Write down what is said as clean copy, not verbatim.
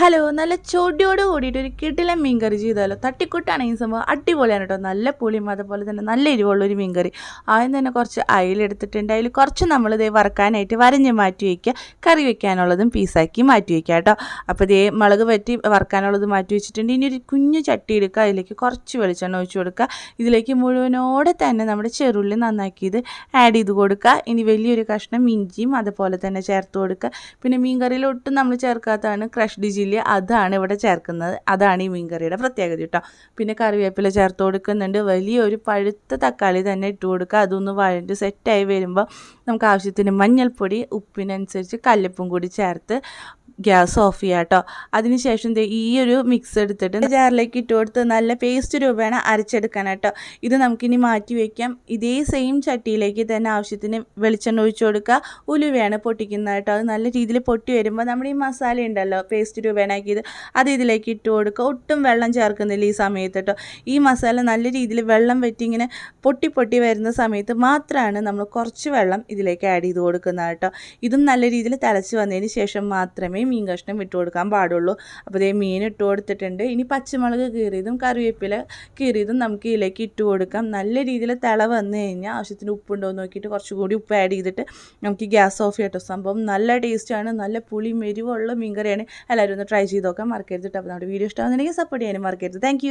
Hello, നല്ല ചൊടിയോട് കൂടിയിട്ട് ഒരു കിടിലൻ മീൻകറി ചെയ്താലോ. തട്ടിക്കൂട്ടാണ് ഈ സംഭവം, അടിപൊളിയാണ് കേട്ടോ. നല്ല പുളിയും അതുപോലെ തന്നെ നല്ല എരിവുള്ളൊരു മീൻകറി. ആദ്യം തന്നെ കുറച്ച് അയിലെടുത്തിട്ടുണ്ട്. അതിൽ കുറച്ച് നമ്മളിതേ വറക്കാനായിട്ട് വരഞ്ഞ് മാറ്റി വയ്ക്കുക. കറി വെക്കാനുള്ളതും പീസാക്കി മാറ്റി വയ്ക്കുക കേട്ടോ. അപ്പോൾ ഇതേ മുളക് പറ്റി വറക്കാനുള്ളത് മാറ്റി വെച്ചിട്ടുണ്ട്. ഇനി ഒരു കുഞ്ഞു ചട്ടി എടുക്കുക, അതിലേക്ക് കുറച്ച് വെളിച്ചെണ്ണ ഒഴിച്ച് കൊടുക്കുക. ഇതിലേക്ക് മുഴുവനോടെ തന്നെ നമ്മുടെ ചെറുള്ളി നന്നാക്കിയത് ആഡ് ചെയ്ത് കൊടുക്കുക. ഇനി വലിയൊരു കഷ്ണം ഇഞ്ചിയും അതുപോലെ തന്നെ ചേർത്ത് കൊടുക്കുക. പിന്നെ മീൻകറിയിൽ ഒട്ടും നമ്മൾ ചേർക്കാത്തതാണ് ക്രഷ്ഡ് ചില്ലി, അതാണ് ഇവിടെ ചേർക്കുന്നത്. അതാണ് ഈ മീൻകറിയുടെ പ്രത്യേകത കേട്ടോ. പിന്നെ കറിവേപ്പില ചേർത്ത് കൊടുക്കുന്നുണ്ട്. വലിയൊരു പഴുത്ത തക്കാളി തന്നെ ഇട്ട് കൊടുക്കുക. അതൊന്ന് വഴണ്ട് സെറ്റായി വരുമ്പോൾ നമുക്ക് ആവശ്യത്തിന് മഞ്ഞൾപ്പൊടി, ഉപ്പിനനുസരിച്ച് കല്ലുപ്പും കൂടി ചേർത്ത് ഗ്യാസ് ഓഫ് ചെയ്യുക കേട്ടോ. അതിനുശേഷം ഈ ഒരു മിക്സ് എടുത്തിട്ട് ജാറിലേക്ക് ഇട്ട് കൊടുത്ത് നല്ല പേസ്റ്റ് രൂപേണ അരച്ചെടുക്കാൻ കേട്ടോ. ഇത് നമുക്കിനി മാറ്റി വയ്ക്കാം. ഇതേ സെയിം ചട്ടിയിലേക്ക് തന്നെ ആവശ്യത്തിന് വെളിച്ചെണ്ണ ഒഴിച്ചു കൊടുക്കുക. ഉലുവയാണ് പൊട്ടിക്കുന്നത് കേട്ടോ. അത് നല്ല രീതിയിൽ പൊട്ടി വരുമ്പോൾ നമ്മുടെ ഈ മസാല ഉണ്ടല്ലോ പേസ്റ്റ് രൂപേണാക്കിയത്, അത് ഇതിലേക്ക് ഇട്ട് കൊടുക്കുക. ഒട്ടും വെള്ളം ചേർക്കുന്നില്ല ഈ സമയത്ത് കേട്ടോ. ഈ മസാല നല്ല രീതിയിൽ വെള്ളം വെറ്റി ഇങ്ങനെ പൊട്ടി വരുന്ന സമയത്ത് മാത്രമാണ് നമ്മൾ കുറച്ച് വെള്ളം ഇതിലേക്ക് ആഡ് ചെയ്ത് കൊടുക്കുന്നത് കേട്ടോ. ഇതും നല്ല രീതിയിൽ തിളച്ച് വന്നതിന് ശേഷം മാത്രമേ മീൻ കഷ്ണം ഇട്ട് കൊടുക്കാൻ പാടുള്ളൂ. അപ്പോൾ ഇതേ മീൻ ഇട്ട് കൊടുത്തിട്ടുണ്ട്. ഇനി പച്ചമുളക് കീറിയതും കറിവേപ്പില കീറിയതും നമുക്ക് ഇതിലേക്ക് ഇട്ട് കൊടുക്കാം. നല്ല രീതിയിൽ തിള വന്നു കഴിഞ്ഞാൽ ആവശ്യത്തിന് ഉപ്പുണ്ടോ എന്ന് നോക്കിയിട്ട് കുറച്ചുകൂടി ഉപ്പ് ആഡ് ചെയ്തിട്ട് നമുക്ക് ഗ്യാസ് ഓഫ് ചെയ്യട്ടോ. സംഭവം നല്ല ടേസ്റ്റാണ്, നല്ല പുളി മെരിവുള്ള മീൻകറിയാണ്. എല്ലാവരും ഒന്ന് ട്രൈ ചെയ്ത് നോക്കാൻ മറക്കരുത്. അപ്പോൾ നമ്മുടെ വീഡിയോ ഇഷ്ടമാകുന്നുണ്ടെങ്കിൽ സപ്പോർട്ട് ചെയ്യാനും മറക്കരുത്. Thank you.